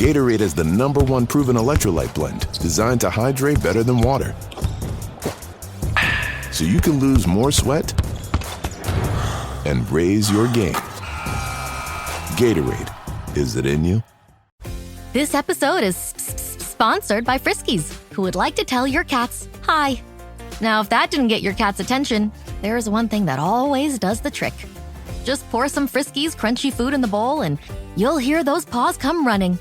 Gatorade is the #1 proven electrolyte blend designed to hydrate better than water. So you can lose more sweat and raise your game. Gatorade, is it in you? This episode is sponsored by Friskies, who would like to tell your cats hi. Now, if that didn't get your cat's attention, there is one thing that always does the trick. Just pour some Friskies crunchy food in the bowl and you'll hear those paws come running.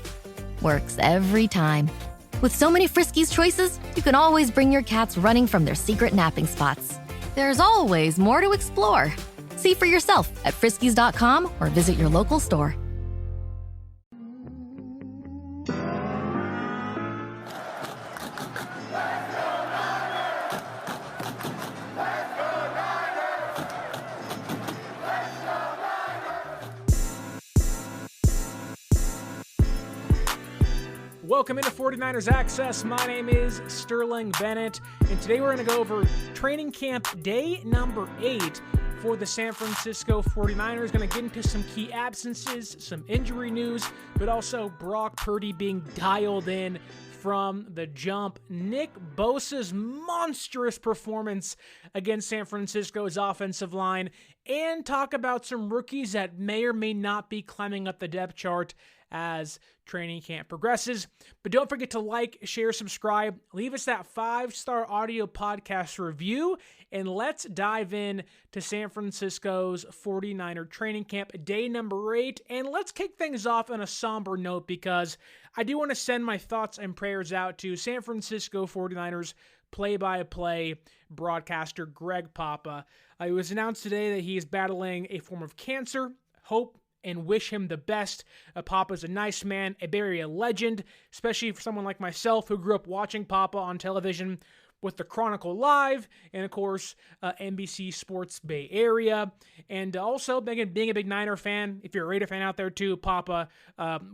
Works every time. With so many Friskies choices, you can always bring your cats running from their secret napping spots. There's always more to explore. See for yourself at friskies.com or visit your local store. Welcome into 49ers Access. My name is Sterling Bennett, and today we're going to go over training camp day number 8 for the San Francisco 49ers. Going to get into some key absences, some injury news, but also Brock Purdy being dialed in from the jump. Nick Bosa's monstrous performance against San Francisco's offensive line, and talk about some rookies that may or may not be climbing up the depth chart as training camp progresses. But don't forget to like, share, subscribe, leave us that 5-star audio podcast review, and let's dive in to San Francisco's 49er training camp day number 8. And let's kick things off on a somber note, because I do want to send my thoughts and prayers out to San Francisco 49ers play-by-play broadcaster Greg Papa. It was announced today that he is battling a form of cancer. Hope and wish him the best. Papa's a nice man, a Bay legend, especially for someone like myself who grew up watching Papa on television with the Chronicle Live and, of course, NBC Sports Bay Area. And also, being a big Niner fan, if you're a Raider fan out there too, Papa,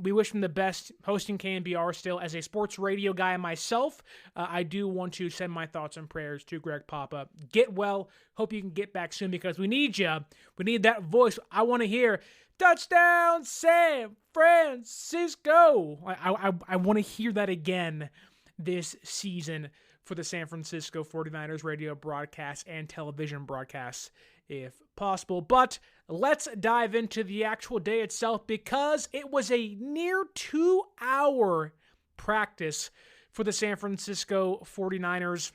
we wish him the best hosting KNBR still. As a sports radio guy myself, I do want to send my thoughts and prayers to Greg Papa. Get well. Hope you can get back soon, because we need you. We need that voice. I want to hear touchdown San Francisco. I want to hear that again this season for the San Francisco 49ers radio broadcast and television broadcasts, if possible. But let's dive into the actual day itself, because it was a near 2-hour practice for the San Francisco 49ers.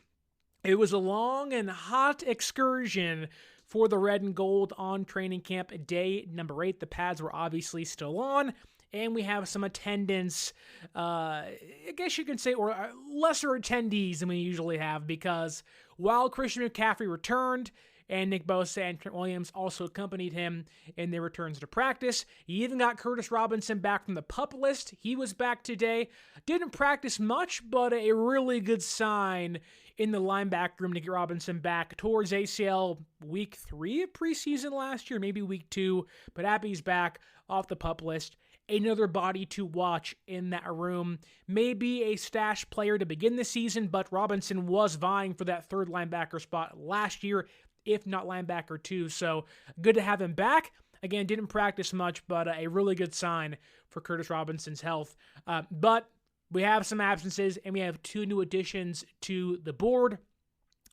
It was a long and hot excursion for the red and gold on training camp day number 8. The pads were obviously still on, and we have some attendance, I guess you can say, or lesser attendees than we usually have, because while Christian McCaffrey returned and Nick Bosa and Trent Williams also accompanied him in their returns to practice, you even got Curtis Robinson back from the PUP list. He was back today. Didn't practice much, but a really good sign in the linebacker room to get Robinson back towards ACL week 3 of preseason last year, maybe week 2, but Appy's back off the PUP list. Another body to watch in that room. Maybe a stash player to begin the season, but Robinson was vying for that third linebacker spot last year, if not linebacker 2, so good to have him back. Again, didn't practice much, but a really good sign for Curtis Robinson's health. But we have some absences, and we have 2 new additions to the board.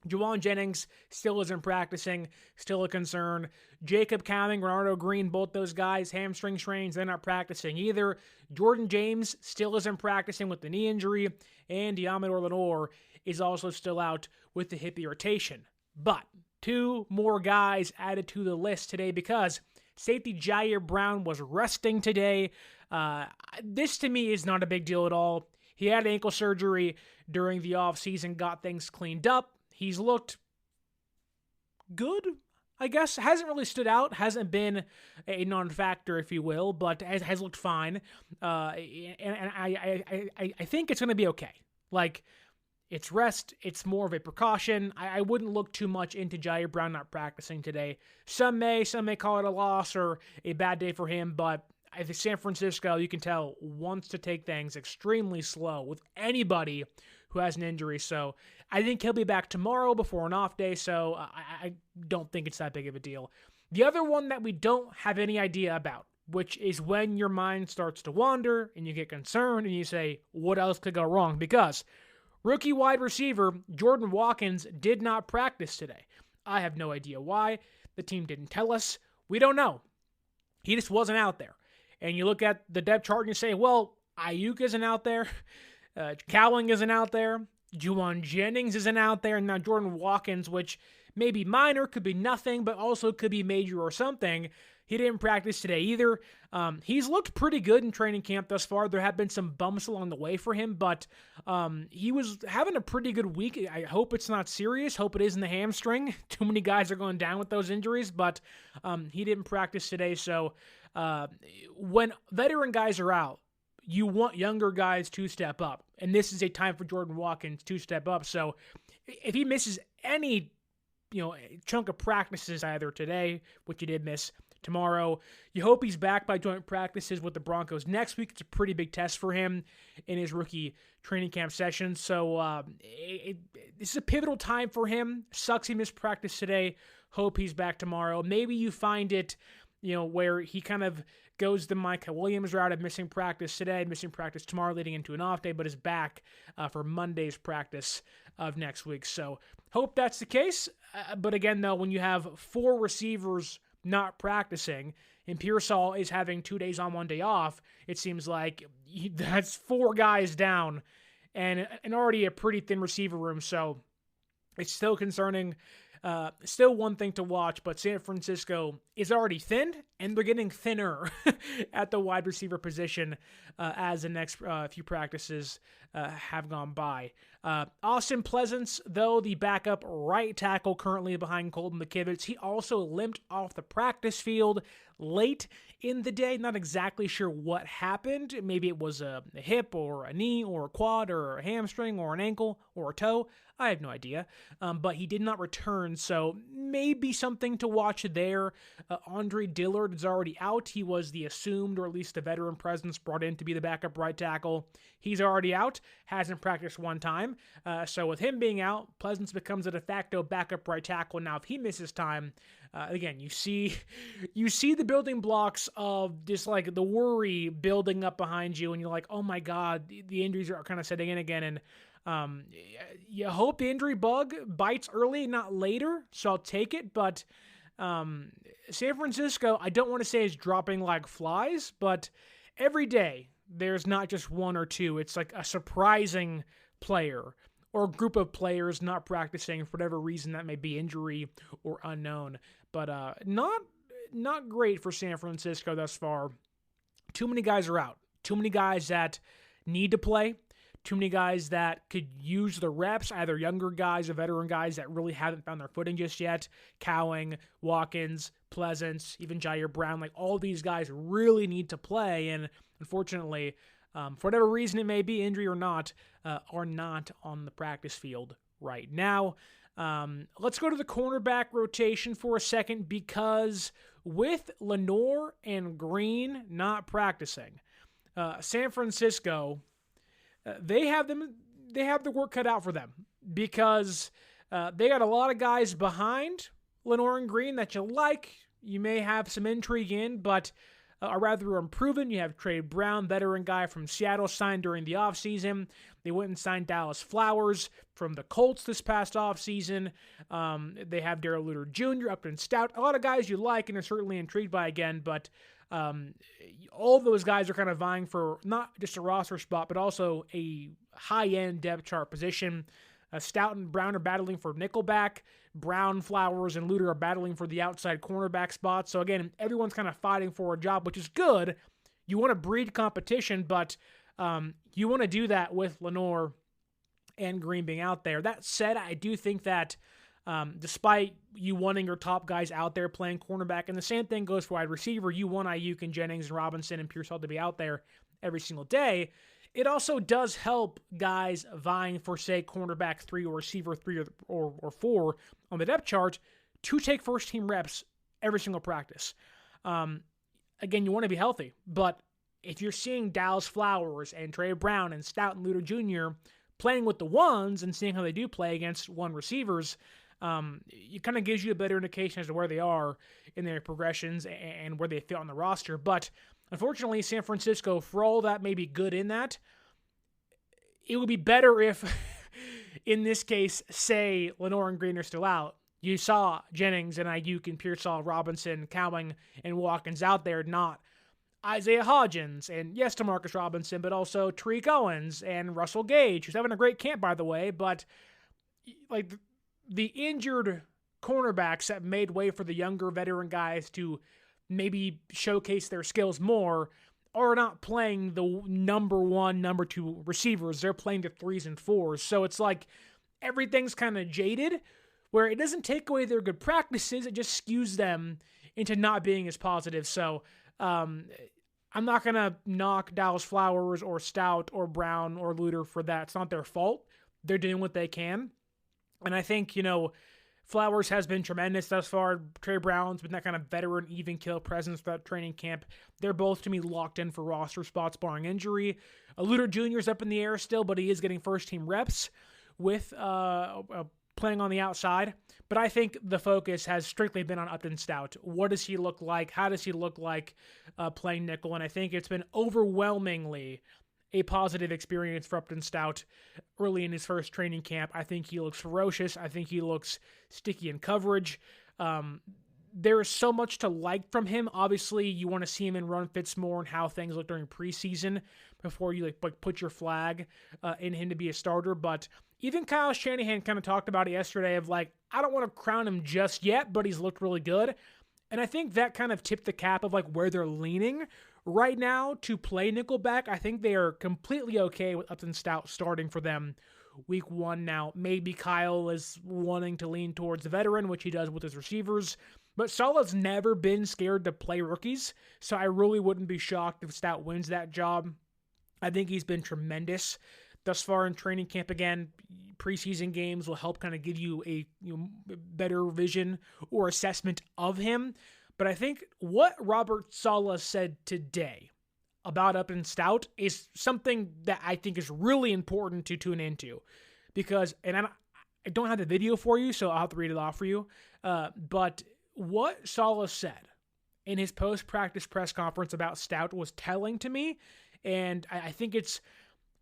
Jauan Jennings still isn't practicing, still a concern. Jacob Cowing, Renardo Green, both those guys, hamstring strains, they're not practicing either. Jordan James still isn't practicing with the knee injury, and Diamador Lenore is also still out with the hip irritation. But 2 more guys added to the list today, because safety Jair Brown was resting today. This to me is not a big deal at all. He had ankle surgery during the offseason, got things cleaned up. He's looked good, I guess. Hasn't really stood out. Hasn't been a non-factor, if you will, but has looked fine. And I think it's going to be okay. Like, it's rest. It's more of a precaution. I wouldn't look too much into Jair Brown not practicing today. Some may call it a loss or a bad day for him, but I think San Francisco, you can tell, wants to take things extremely slow with anybody who has an injury. So I think he'll be back tomorrow before an off day, so I don't think it's that big of a deal. The other one that we don't have any idea about, which is when your mind starts to wander and you get concerned and you say, what else could go wrong? Because rookie wide receiver Jordan Watkins did not practice today. I have no idea why. The team didn't tell us. We don't know. He just wasn't out there. And you look at the depth chart and you say, well, Ayuk isn't out there. Cowling isn't out there. Jauan Jennings isn't out there. And now Jordan Watkins, which may be minor, could be nothing, but also could be major or something. He didn't practice today either. He's looked pretty good in training camp thus far. There have been some bumps along the way for him, but he was having a pretty good week. I hope it's not serious. Hope it isn't the hamstring. Too many guys are going down with those injuries, but he didn't practice today. So when veteran guys are out, you want younger guys to step up. And this is a time for Jordan Watkins to step up. So if he misses any chunk of practices either today, which he did miss, tomorrow, you hope he's back by joint practices with the Broncos next week. It's a pretty big test for him in his rookie training camp session. So this is a pivotal time for him. Sucks he missed practice today. Hope he's back tomorrow. Maybe you find it, where he kind of goes the Micah Williams route of missing practice today, missing practice tomorrow, leading into an off day, but is back for Monday's practice of next week. So hope that's the case. But again, though, when you have 4 receivers not practicing and Pearsall is having 2 days on, 1 day off, it seems like that's 4 guys down and already a pretty thin receiver room. So it's still concerning. Still one thing to watch, but San Francisco is already thinned, and they're getting thinner at the wide receiver position as the next few practices have gone by. Austin Pleasance, though, the backup right tackle currently behind Colton McKivitz, he also limped off the practice field late in the day. Not exactly sure what happened. Maybe it was a hip or a knee or a quad or a hamstring or an ankle or a toe. I have no idea. But he did not return, so maybe something to watch there. Andre Dillard is already out. He was the assumed, or at least the veteran presence, brought in to be the backup right tackle. He's already out, hasn't practiced one time. So with him being out, Pleasance becomes a de facto backup right tackle. Now, if he misses time, again, you see the building blocks of just like the worry building up behind you, and you're like, oh my God, the injuries are kind of setting in again, and you hope the injury bug bites early, not later, so I'll take it. But San Francisco, I don't want to say is dropping like flies, but every day there's not just 1 or 2. It's like a surprising player or group of players not practicing for whatever reason that may be, injury or unknown. But not great for San Francisco thus far. Too many guys are out. Too many guys that need to play. Too many guys that could use the reps, either younger guys or veteran guys that really haven't found their footing just yet. Cowing, Watkins, Pleasance, even Jair Brown, like all these guys really need to play. And unfortunately, for whatever reason it may be, injury or not, are not on the practice field right now. Let's go to the cornerback rotation for a second, because with Lenoir and Green not practicing, San Francisco, they have the work cut out for them, because they got a lot of guys behind Lenoir and Green that you may have some intrigue in, but are rather unproven. You have Trey Brown, veteran guy from Seattle, signed during the offseason. They went and signed Dallas Flowers from the Colts this past offseason. They have Darrell Luter Jr., Upton Stout, a lot of guys you like and are certainly intrigued by again, but all of those guys are kind of vying for not just a roster spot, but also a high-end depth chart position. Stout and Brown are battling for nickelback. Brown, Flowers, and Luter are battling for the outside cornerback spot. So again, everyone's kind of fighting for a job, which is good. You want to breed competition, but you want to do that with Lenoir and Green being out there. That said, I do think that despite you wanting your top guys out there playing cornerback, and the same thing goes for wide receiver, you want Ayuk and Jennings and Robinson and Pearsall to be out there every single day. It also does help guys vying for, say, cornerback 3 or receiver 3 or 4 on the depth chart to take first-team reps every single practice. Again, you want to be healthy, but if you're seeing Dallas Flowers and Trey Brown and Stout and Luter Jr. playing with the ones and seeing how they do play against one receivers, it kind of gives you a better indication as to where they are in their progressions and where they fit on the roster. But unfortunately, San Francisco, for all that may be good in that, it would be better if, in this case, say Lenore and Green are still out. You saw Jennings and Ayuk and Pearsall, Robinson, Cowing, and Watkins out there, not Isaiah Hodgins, and yes, DeMarcus Robinson, but also Tariq Owens and Russell Gage, who's having a great camp, by the way, but like the injured cornerbacks that made way for the younger veteran guys to maybe showcase their skills more are not playing the number one, number two receivers. They're playing the 3s and 4s. So it's like everything's kind of jaded, where it doesn't take away their good practices. It just skews them into not being as positive. So I'm not going to knock Dallas Flowers or Stout or Brown or Luter for that. It's not their fault. They're doing what they can. And I think, Flowers has been tremendous thus far. Trey Brown's been that kind of veteran, even kill presence throughout training camp. They're both, to me, locked in for roster spots, barring injury. Luter Jr.'s up in the air still, but he is getting first-team reps with playing on the outside. But I think the focus has strictly been on Upton Stout. What does he look like? How does he look like playing nickel? And I think it's been overwhelmingly a positive experience for Upton Stout early in his first training camp. I think he looks ferocious. I think he looks sticky in coverage. There is so much to like from him. Obviously, you want to see him in run fits more and how things look during preseason before you put your flag in him to be a starter. But even Kyle Shanahan kind of talked about it yesterday of I don't want to crown him just yet, but he's looked really good. And I think that kind of tipped the cap of where they're leaning right now to play nickelback. I think they are completely okay with Upton Stout starting for them week 1 now. Maybe Kyle is wanting to lean towards the veteran, which he does with his receivers. But Saleh's never been scared to play rookies, so I really wouldn't be shocked if Stout wins that job. I think he's been tremendous thus far in training camp. Again, preseason games will help kind of give you a better vision or assessment of him. But I think what Robert Saleh said today about Upton Stout is something that I think is really important to tune into. Because, and I don't have the video for you, so I'll have to read it off for you. But what Saleh said in his post-practice press conference about Stout was telling to me. And I think it's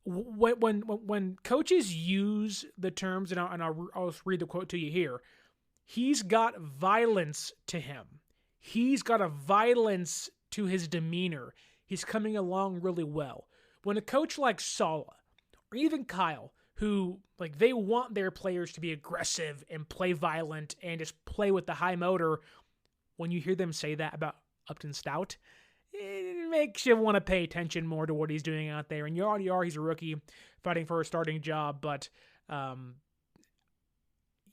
when coaches use the terms, and I'll read the quote to you here, he's got violence to him. He's got a violence to his demeanor. He's coming along really well. When a coach like Saleh, or even Kyle, who, they want their players to be aggressive and play violent and just play with the high motor, when you hear them say that about Upton Stout, it makes you want to pay attention more to what he's doing out there. And he's a rookie fighting for a starting job, but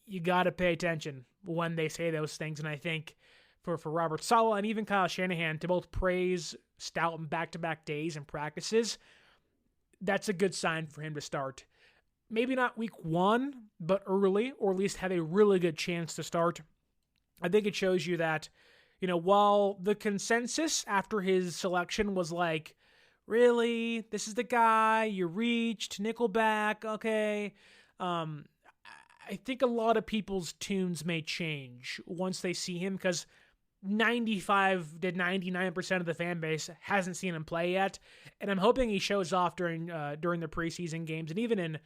you got to pay attention when they say those things. And I think for Robert Saleh and even Kyle Shanahan to both praise Stout in back-to-back days and practices, that's a good sign for him to start. Maybe not week 1, but early, or at least have a really good chance to start. I think it shows you that, while the consensus after his selection was really, this is the guy, you reached, nickelback, okay. I think a lot of people's tunes may change once they see him, because 95 to 99% of the fan base hasn't seen him play yet, and I'm hoping he shows off during the preseason games and even in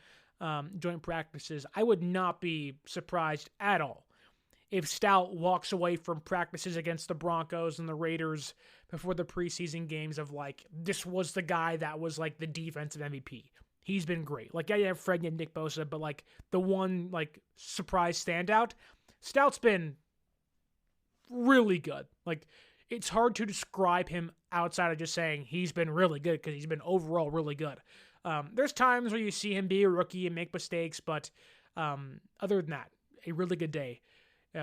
joint practices. I would not be surprised at all if Stout walks away from practices against the Broncos and the Raiders before the preseason games of this was the guy that was the defensive MVP. He's been great. You have Fred and Nick Bosa, but the one surprise standout, Stout's been really good. It's hard to describe him outside of just saying he's been really good, because he's been overall really good. There's times where you see him be a rookie and make mistakes, but other than that, a really good day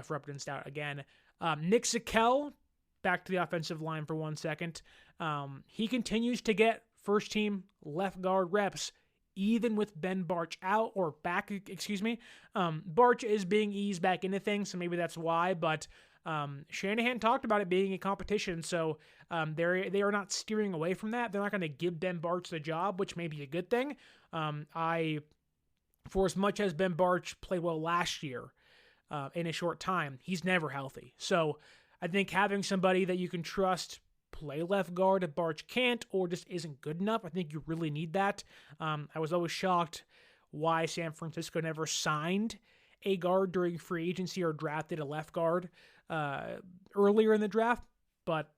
for Upton Stout. Again, Nick Zakelj, back to the offensive line for 1 second. He continues to get first-team left guard reps, even with Ben Barch out, or back, excuse me. Barch is being eased back into things, so maybe that's why, but Shanahan talked about it being a competition, so they are not steering away from that. They're not going to give Ben Barch the job, which may be a good thing. For as much as Ben Barch played well last year, in a short time. He's never healthy. So I think having somebody that you can trust play left guard if Barch can't or just isn't good enough, I think you really need that. I was always shocked why San Francisco never signed a guard during free agency or drafted a left guard earlier in the draft, but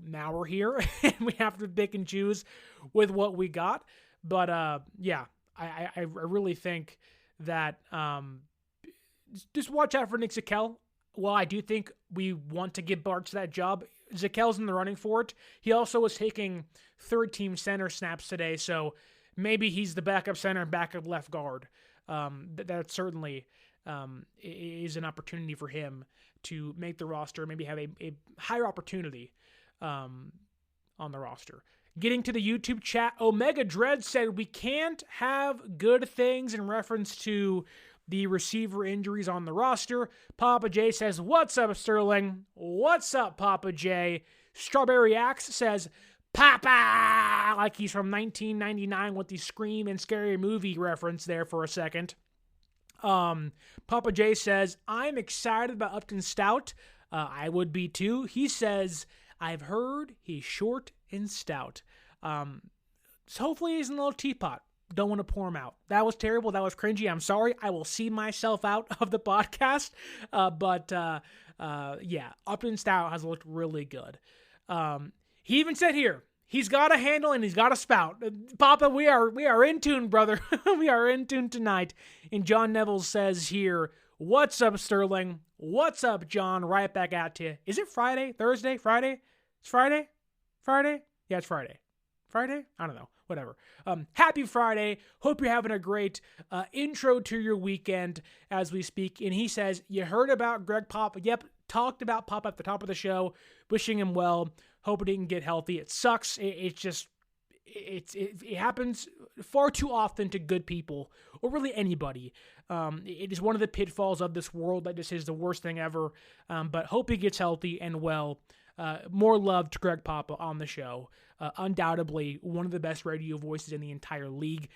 now we're here and we have to pick and choose with what we got. But I really think that just watch out for Nick Zakelj. Well, I do think we want to give Barch that job. Zakel's in the running for it. He also was taking third-team center snaps today, so maybe he's the backup center and backup left guard. That certainly is an opportunity for him to make the roster, maybe have a higher opportunity on the roster. Getting to the YouTube chat, Omega Dread said we can't have good things in reference to the receiver injuries on the roster. Papa J says, what's up, Sterling? What's up, Papa J? Strawberry Axe says, Papa! Like he's from 1999 with the Scream and Scary Movie reference there for a second. Papa J says, I'm excited about Upton Stout. I would be too. He says, I've heard he's short and stout. So hopefully he's in a little teapot. Don't want to pour him out. That was terrible. That was cringy. I'm sorry. I will see myself out of the podcast. But Upton Stout has looked really good. He even said here, he's got a handle and he's got a spout. Papa, we are in tune, brother. We are in tune tonight. And John Neville says here, what's up, Sterling? What's up, John? Right back at you. Is it Friday? Thursday? Friday? It's Friday? Friday? Yeah, it's Friday. Friday? I don't know. Whatever. Happy Friday. Hope you're having a great intro to your weekend as we speak. And he says, you heard about Greg Papa. Yep, talked about Papa at the top of the show. Wishing him well. Hoping he can get healthy. It sucks. It happens far too often to good people or really anybody. It is one of the pitfalls of this world. That just is the worst thing ever. But hope he gets healthy and well. More love to Greg Papa on the show. Undoubtedly one of the best radio voices in the entire league.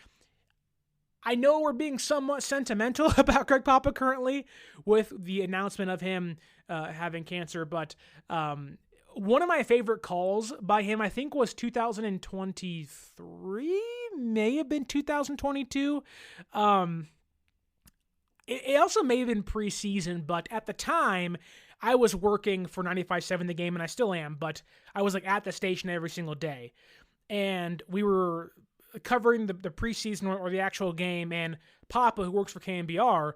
I know we're being somewhat sentimental about Greg Papa currently with the announcement of him having cancer, but one of my favorite calls by him, I think, was 2023, may have been 2022. It also may have been preseason, but at the time, I was working for 95.7 The Game, and I still am, but I was like at the station every single day. And we were covering the preseason or the actual game, and Papa, who works for KMBR,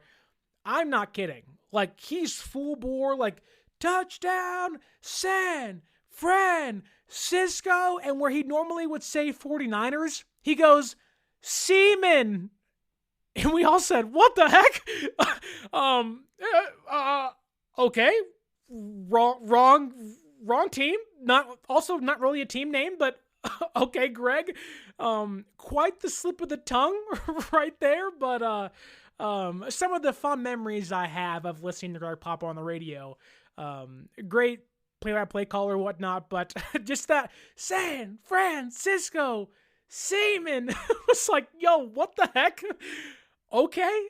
I'm not kidding. Like, he's full bore, like, touchdown, San Francisco, and where he normally would say 49ers, he goes, Seaman. And we all said, what the heck? Okay, wrong team. Not really a team name, but okay, Greg. Quite the slip of the tongue right there, but some of the fun memories I have of listening to Greg Papa on the radio. Great play-by-play caller, whatnot, but just that San Francisco Seaman was like, yo, what the heck? Okay,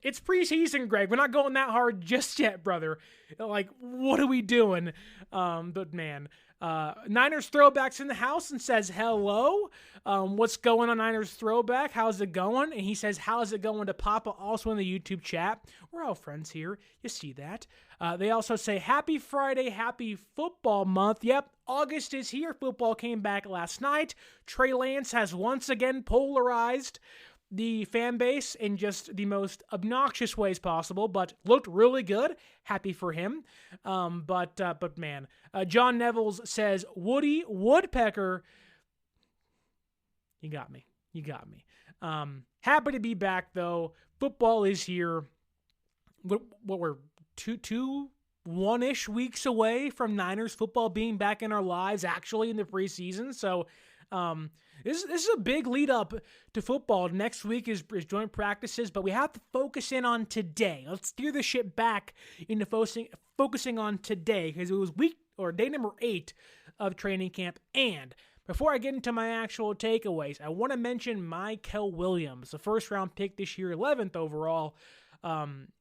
it's preseason, Greg. We're not going that hard just yet, brother. Like, what are we doing? But man, Niners Throwback's in the house and says, hello. What's going on, Niners Throwback? How's it going? And he says, how's it going to Papa? Also in the YouTube chat. We're all friends here. You see that. They also say, happy Friday, happy football month. Yep, August is here. Football came back last night. Trey Lance has once again polarized the fan base in just the most obnoxious ways possible, but looked really good. Happy for him. But man, John Neville says, Woody Woodpecker. You got me. Happy to be back though. Football is here. What we're one-ish weeks away from Niners football being back in our lives, actually in the preseason. So, this is a big lead up to football. Next week is joint practices, but we have to focus in on today. Let's steer the ship back into focusing on today because it was day number 8 of training camp. And before I get into my actual takeaways, I want to mention Mykel Williams, the first round pick this year, 11th overall.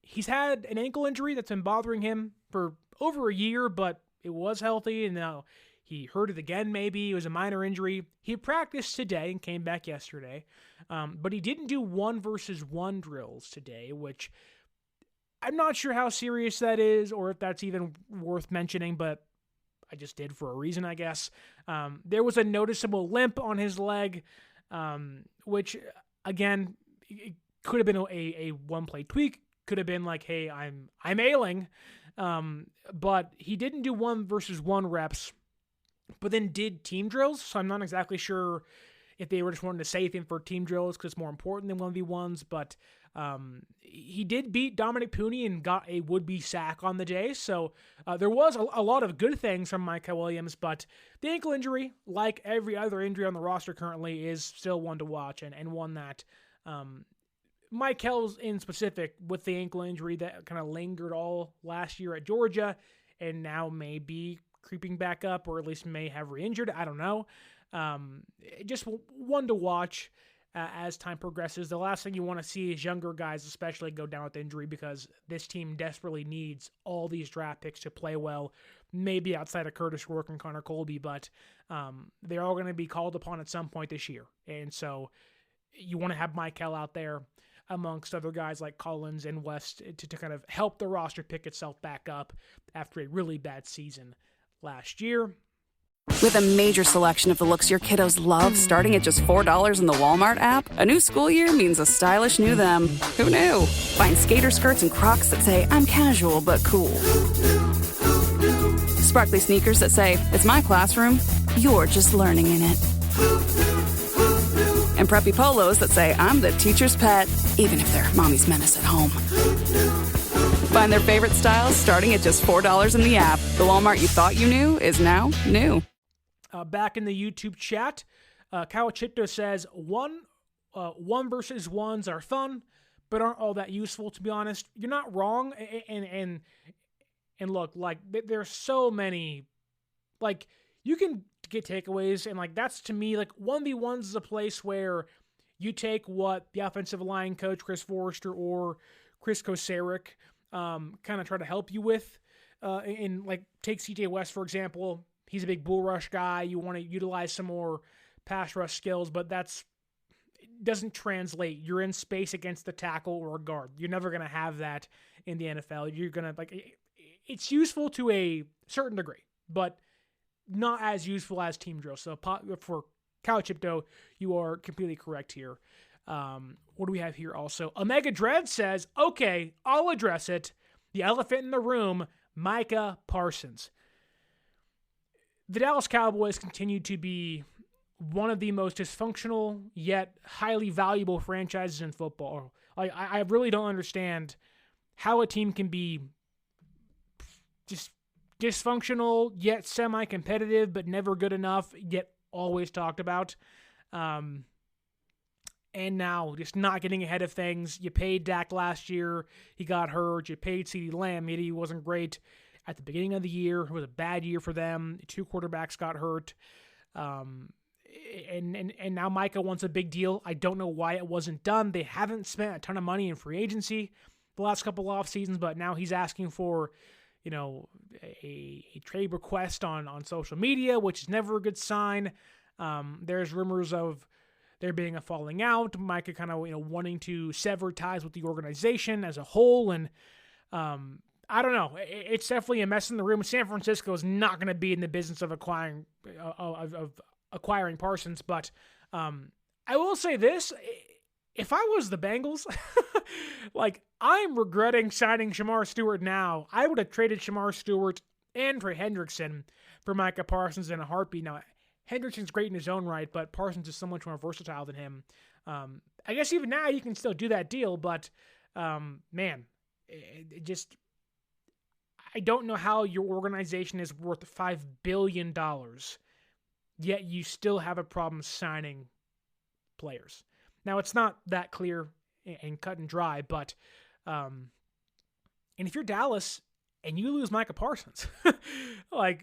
He's had an ankle injury that's been bothering him for over a year, but it was healthy, and now he hurt it again maybe. It was a minor injury. He practiced today and came back yesterday, but he didn't do 1-versus-1 drills today, which I'm not sure how serious that is or if that's even worth mentioning, but I just did for a reason, I guess. There was a noticeable limp on his leg, which, again, it could have been a one-play tweak. Could have been like, hey, I'm ailing. But he didn't do 1-versus-1 reps, but then did team drills. So I'm not exactly sure if they were just wanting to save him for team drills because it's more important than 1v1s. But he did beat Dominic Pooney and got a would-be sack on the day. So there was a lot of good things from Micah Williams, but the ankle injury, like every other injury on the roster currently, is still one to watch and one that Michael's in specific with the ankle injury that kind of lingered all last year at Georgia and now may be creeping back up or at least may have re-injured. I don't know. Just one to watch as time progresses. The last thing you want to see is younger guys especially go down with injury because this team desperately needs all these draft picks to play well, maybe outside of Curtis Rourke and Connor Colby, but they're all going to be called upon at some point this year. And so you want to have Michael out there amongst other guys like Collins and West to kind of help the roster pick itself back up after a really bad season last year. With a major selection of the looks your kiddos love starting at just $4 in the Walmart app, a new school year means a stylish new them. Who knew? Find skater skirts and Crocs that say, I'm casual but cool. Sparkly sneakers that say, it's my classroom, you're just learning in it. And preppy polos that say, I'm the teacher's pet, even if they're mommy's menace at home. Find their favorite styles starting at just $4 in the app. The Walmart you thought you knew is now new. Back in the YouTube chat, Kyle Chipto says, 1-versus-1s are fun, but aren't all that useful, to be honest. You're not wrong, and look, like, there's so many, like, you can get takeaways, and like that's to me like 1v1s is a place where you take what the offensive line coach Chris Forrester or Chris Koceric kind of try to help you with, and like take CJ West for example. He's a big bull rush guy. You want to utilize some more pass rush skills, but it doesn't translate. You're in space against the tackle or a guard. You're never going to have that in the NFL. You're going to it's useful to a certain degree, but not as useful as team drill. So for Kyle Chipto, you are completely correct here. What do we have here also? Omega Dread says, okay, I'll address it. The elephant in the room, Micah Parsons. The Dallas Cowboys continue to be one of the most dysfunctional yet highly valuable franchises in football. I really don't understand how a team can be just dysfunctional yet semi-competitive but never good enough yet always talked about. And now just not getting ahead of things. You paid Dak last year. He got hurt. You paid CeeDee Lamb. Maybe he wasn't great at the beginning of the year. It was a bad year for them. 2 quarterbacks got hurt. And now Micah wants a big deal. I don't know why it wasn't done. They haven't spent a ton of money in free agency the last couple off seasons, but now he's asking for, a trade request on social media, which is never a good sign. There's rumors of there being a falling out. Micah kind of wanting to sever ties with the organization as a whole, and I don't know. It's definitely a mess in the room. San Francisco is not going to be in the business of acquiring Parsons, but I will say this. If I was the Bengals, I'm regretting signing Shamar Stewart now. I would have traded Shamar Stewart and Trey Hendrickson for Micah Parsons in a heartbeat. Now, Hendrickson's great in his own right, but Parsons is so much more versatile than him. I guess even now you can still do that deal, but man, I don't know how your organization is worth $5 billion, yet you still have a problem signing players. Now, it's not that clear and cut and dry, but and if you're Dallas and you lose Micah Parsons,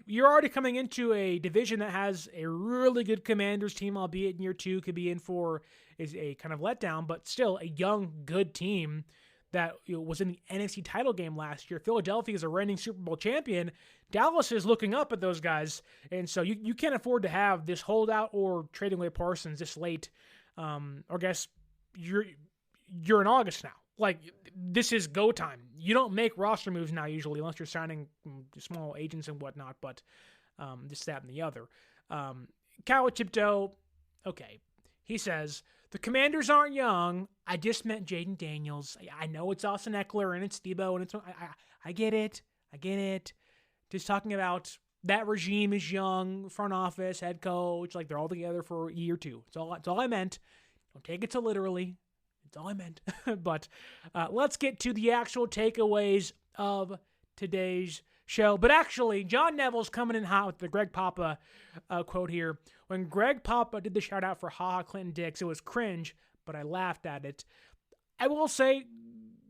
you're already coming into a division that has a really good Commanders team, albeit in year 2 could be in for is a kind of letdown, but still a young, good team that was in the NFC title game last year. Philadelphia is a reigning Super Bowl champion. Dallas is looking up at those guys, and so you can't afford to have this holdout or trading away Parsons this late. Or I guess you're in August now. Like, this is go time. You don't make roster moves now usually unless you're signing small agents and whatnot, but this, that, and the other. Kyle Tiptoe, okay. He says, the Commanders aren't young. I just met Jaden Daniels. I know it's Austin Eckler and it's Debo, and it's I get it. I get it. Just talking about that regime is young, front office, head coach, like they're all together for a year or two. It's all I meant. Don't take it so literally. It's all I meant. But let's get to the actual takeaways of today's show. But actually, John Neville's coming in hot with the Greg Papa quote here. When Greg Papa did the shout out for Ha Ha Clinton Dix, it was cringe, but I laughed at it. I will say,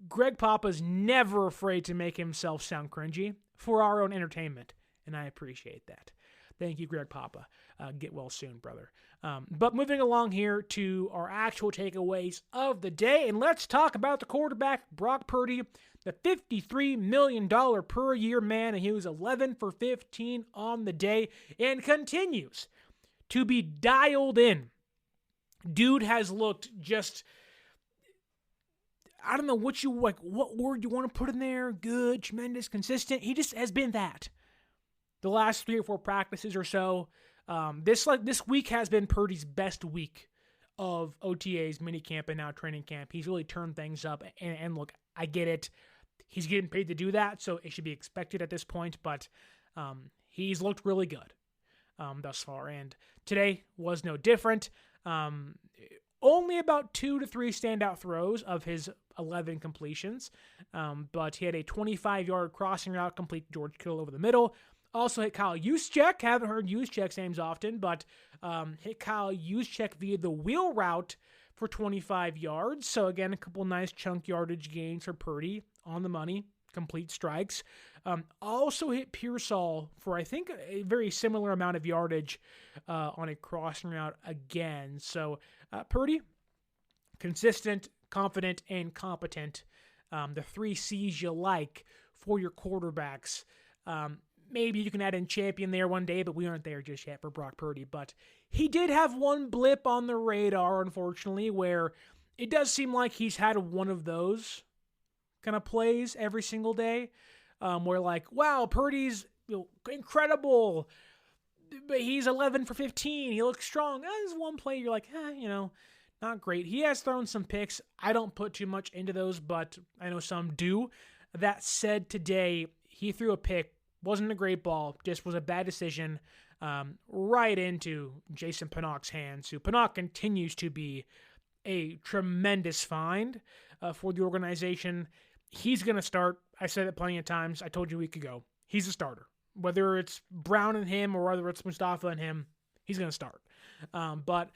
Greg Papa's never afraid to make himself sound cringy for our own entertainment, and I appreciate that. Thank you, Greg Papa. Get well soon, brother. But moving along here to our actual takeaways of the day, and let's talk about the quarterback, Brock Purdy, the $53 million per year man, and he was 11 for 15 on the day and continues to be dialed in. Dude has looked just, I don't know what word you want to put in there. Good, tremendous, consistent. He just has been that. The last 3 or 4 practices or so, this week has been Purdy's best week of OTAs, minicamp, and now training camp. He's really turned things up. And look, I get it. He's getting paid to do that, so it should be expected at this point. But he's looked really good thus far. And today was no different. Only about 2 to 3 standout throws of his 11 completions. But he had a 25-yard crossing route complete to George Kittle over the middle. Also hit Kyle Juszczyk. Haven't heard Juszczyk's names often, but hit Kyle Juszczyk via the wheel route for 25 yards. So again, a couple nice chunk yardage gains for Purdy on the money, complete strikes. Also hit Pearsall for, I think, a very similar amount of yardage on a crossing route again. So Purdy, consistent, confident, and competent. The 3 C's you like for your quarterbacks. Maybe you can add in champion there one day, but we aren't there just yet for Brock Purdy. But he did have one blip on the radar, unfortunately, where it does seem like he's had one of those kind of plays every single day, where like, wow, Purdy's incredible, but he's 11 for 15. He looks strong. There's one play you're like, not great. He has thrown some picks. I don't put too much into those, but I know some do. That said, today he threw a pick. Wasn't a great ball, just was a bad decision right into Jason Pinnock's hands, who Pinnock continues to be a tremendous find for the organization. He's going to start. I said it plenty of times. I told you a week ago. He's a starter. Whether it's Brown and him or whether it's Mustafa and him, he's going to start. But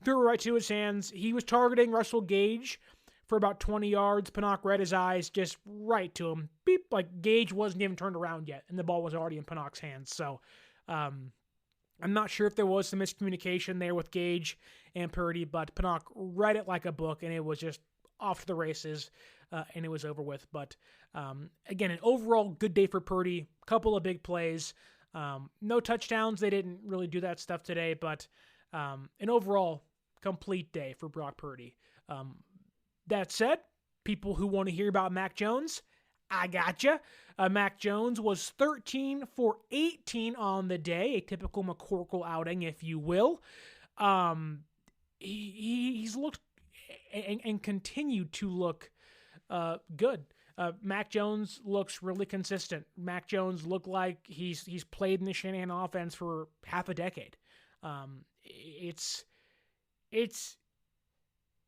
threw it right to his hands. He was targeting Russell Gage for about 20 yards. Pinnock read his eyes just right to him. Beep, like Gage wasn't even turned around yet, and the ball was already in Pinnock's hands. So I'm not sure if there was some miscommunication there with Gage and Purdy, but Pinnock read it like a book, and it was just off to the races, and it was over with. But again, an overall good day for Purdy. Couple of big plays. No touchdowns. They didn't really do that stuff today, but an overall complete day for Brock Purdy. That said, people who want to hear about Mac Jones, I gotcha. Mac Jones was 13 for 18 on the day, a typical McCorkle outing, if you will. He's looked and continued to look good. Mac Jones looks really consistent. Mac Jones looked like he's played in the Shanahan offense for half a decade.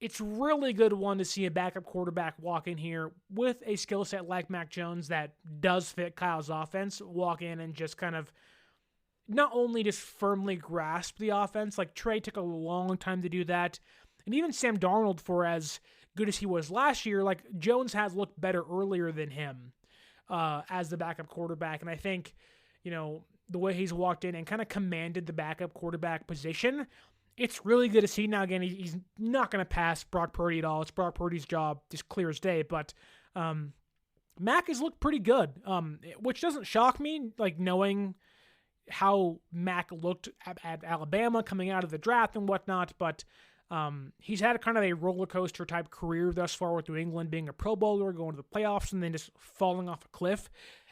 It's really good one to see a backup quarterback walk in here with a skill set like Mac Jones that does fit Kyle's offense, walk in and just kind of not only just firmly grasp the offense, like Trey took a long time to do that, and even Sam Darnold, for as good as he was last year, like Jones has looked better earlier than him as the backup quarterback, and I think, the way he's walked in and kind of commanded the backup quarterback position, it's really good to see. Now, again, he's not going to pass Brock Purdy at all. It's Brock Purdy's job, just clear as day. But Mack has looked pretty good, which doesn't shock me, like knowing how Mack looked at Alabama coming out of the draft and whatnot, but he's had kind of a roller coaster type career thus far with New England, being a Pro Bowler, going to the playoffs, and then just falling off a cliff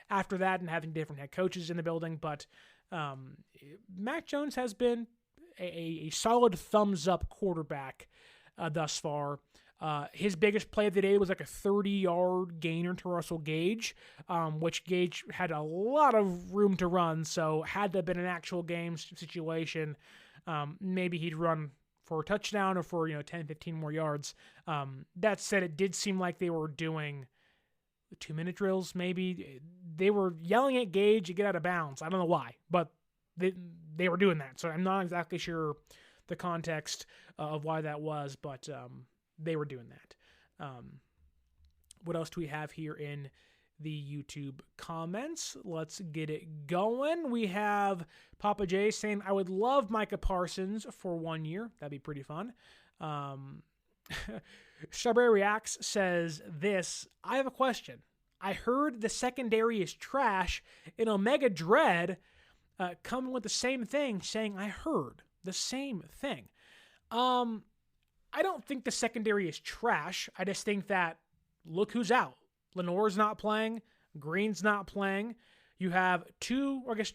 after that and having different head coaches in the building. But Mac Jones has been a solid thumbs-up quarterback thus far. His biggest play of the day was like a 30-yard gainer to Russell Gage, which Gage had a lot of room to run, so had that been an actual game situation, maybe he'd run for a touchdown or for 10, 15 more yards. That said, it did seem like they were doing 2-minute drills, maybe. They were yelling at Gage to get out of bounds. I don't know why, but they were doing that, so I'm not exactly sure the context of why that was, but they were doing that. What else do we have here in the YouTube comments? Let's get it going. We have Papa J saying, I would love Micah Parsons for 1 year. That'd be pretty fun. Strawberry Reacts says this, I have a question. I heard the secondary is trash, and Omega Dread coming with the same thing, saying I heard the same thing. I don't think the secondary is trash. I just think that look who's out. Lenore's not playing. Green's not playing. You have two, or I guess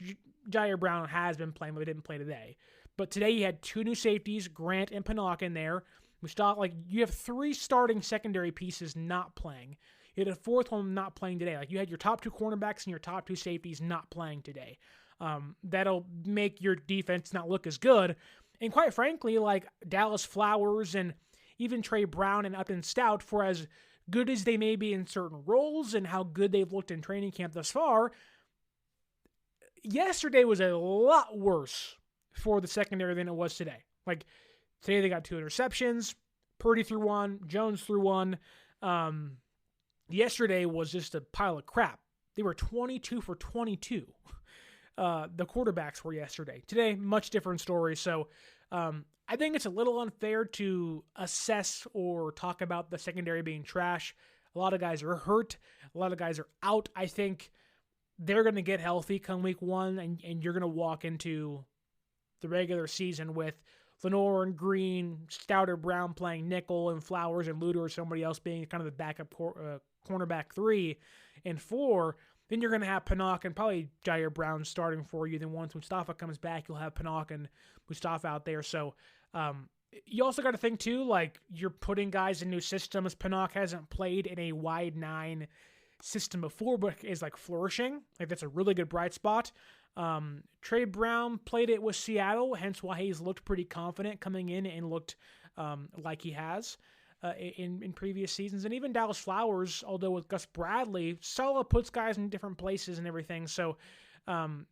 Jair Brown has been playing, but he didn't play today. But today you had two new safeties, Grant and Pinnock in there. You have three starting secondary pieces not playing. You had a fourth one not playing today. Like you had your top two cornerbacks and your top two safeties not playing today. That'll make your defense not look as good. And quite frankly, like Dallas Flowers and even Trey Brown and Upton Stout, for as good as they may be in certain roles and how good they've looked in training camp thus far, yesterday was a lot worse for the secondary than it was today. Like today they got 2 interceptions, Purdy threw one, Jones threw one. Yesterday was just a pile of crap. They were 22 for 22. The quarterbacks were yesterday. Today, much different story. So I think it's a little unfair to assess or talk about the secondary being trash. A lot of guys are hurt. A lot of guys are out. I think they're going to get healthy come week 1, and you're going to walk into the regular season with Lenore and Green, Stout or Brown playing nickel, and Flowers and Luter or somebody else being kind of the backup cornerback 3 and 4. Then you're going to have Pinnock and probably Jair Brown starting for you. Then once Mustafa comes back, you'll have Pinnock and Mustafa out there. So you also got to think, too, like you're putting guys in new systems. Pinnock hasn't played in a wide 9 system before, but is like flourishing. Like that's a really good bright spot. Trey Brown played it with Seattle, hence why he's looked pretty confident coming in and looked like he has. In previous seasons. And even Dallas Flowers, although with Gus Bradley, Saleh puts guys in different places and everything. So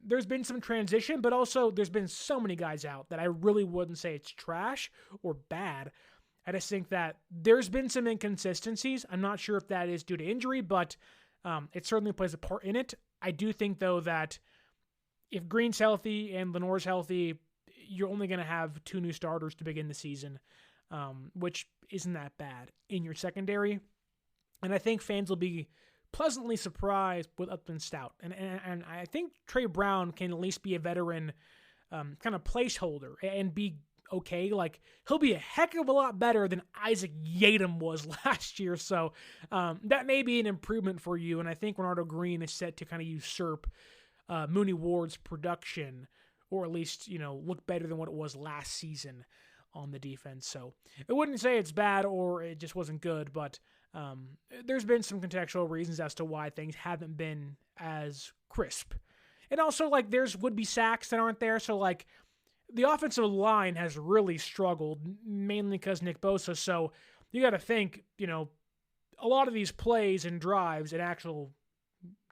there's been some transition, but also there's been so many guys out that I really wouldn't say it's trash or bad. I just think that there's been some inconsistencies. I'm not sure if that is due to injury, but it certainly plays a part in it. I do think, though, that if Green's healthy and Lenore's healthy, you're only going to have 2 new starters to begin the season, which isn't that bad in your secondary. And I think fans will be pleasantly surprised with Upton Stout. And I think Trey Brown can at least be a veteran kind of placeholder and be okay. Like, he'll be a heck of a lot better than Isaac Yiadom was last year. So that may be an improvement for you. And I think Renardo Green is set to kind of usurp Mooney Ward's production, or at least, look better than what it was last season on the defense. So I wouldn't say it's bad or it just wasn't good, but there's been some contextual reasons as to why things haven't been as crisp. And also, like, there's would-be sacks that aren't there, so, like, the offensive line has really struggled, mainly because Nick Bosa, so you got to think, a lot of these plays and drives and actual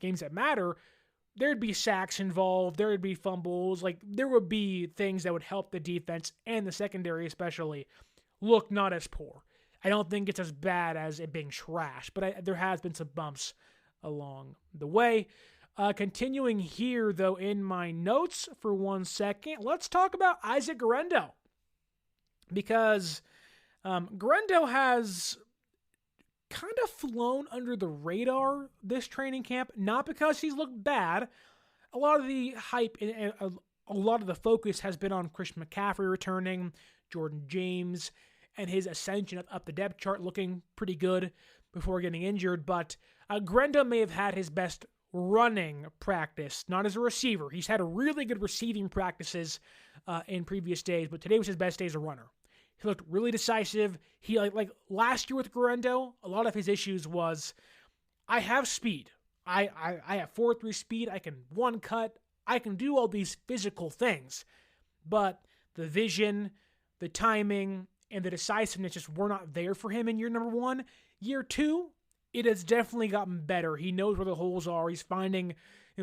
games that matter, there'd be sacks involved, there would be fumbles, like there would be things that would help the defense and the secondary especially look not as poor. I don't think it's as bad as it being trash, but there has been some bumps along the way. Continuing here, though, in my notes for 1 second, let's talk about Isaac Guerendo, because Guerendo has kind of flown under the radar this training camp, not because he's looked bad. A lot of the hype and a lot of the focus has been on Christian McCaffrey returning, Jordan James, and his ascension up the depth chart looking pretty good before getting injured. But Guerendo may have had his best running practice, not as a receiver. He's had a really good receiving practices in previous days, but today was his best day as a runner. He looked really decisive. He like last year with Guerendo, a lot of his issues was, I have speed. I have 4.3 speed. I can one cut. I can do all these physical things, but the vision, the timing, and the decisiveness just were not there for him in year number 1. Year 2, it has definitely gotten better. He knows where the holes are. He's finding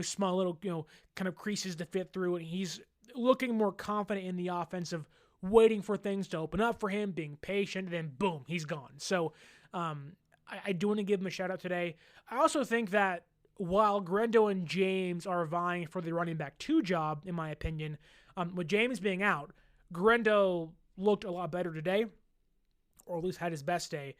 small little kind of creases to fit through, and he's looking more confident in the offensive, waiting for things to open up for him, being patient, and then boom, he's gone. So I do want to give him a shout out today. I also think that while Guerendo and James are vying for the running back 2 job, in my opinion, with James being out, Guerendo looked a lot better today, or at least had his best day.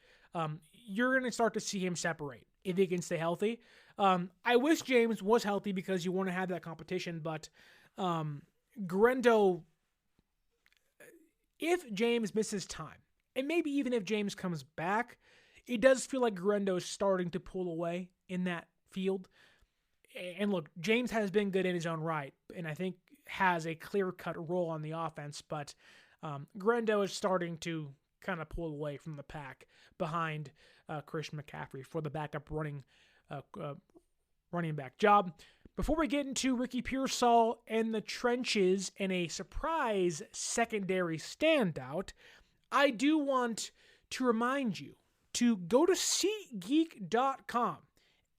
You're going to start to see him separate if he can stay healthy. I wish James was healthy because you want to have that competition, but Guerendo, if James misses time, and maybe even if James comes back, it does feel like Guerendo is starting to pull away in that field. And look, James has been good in his own right, and I think has a clear-cut role on the offense, but Guerendo is starting to kind of pull away from the pack behind Christian McCaffrey for the backup running back job. Before we get into Ricky Pearsall and the trenches and a surprise secondary standout, I do want to remind you to go to SeatGeek.com.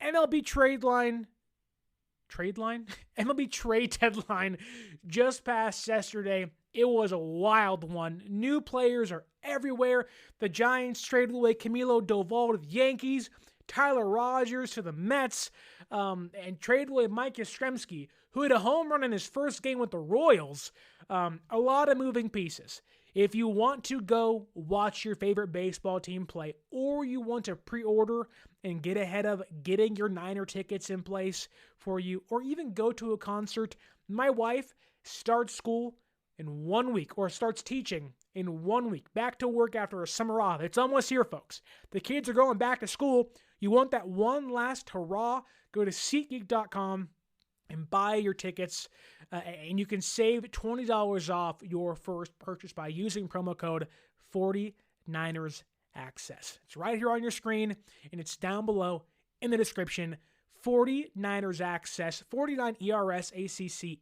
MLB trade deadline just passed yesterday. It was a wild one. New players are everywhere. The Giants traded away Camilo Doval to the Yankees, Tyler Rogers to the Mets, and traded away Mike Yastrzemski, who had a home run in his first game with the Royals. A lot of moving pieces. If you want to go watch your favorite baseball team play, or you want to pre-order and get ahead of getting your Niner tickets in place for you, or even go to a concert, my wife starts school in 1 week, or starts teaching in 1 week, back to work after a summer off. It's almost here, folks. The kids are going back to school. You want that one last hurrah? Go to SeatGeek.com and buy your tickets, and you can save $20 off your first purchase by using promo code 49ers Access. It's right here on your screen, and it's down below in the description. 49ers Access, 49 ERSACCESS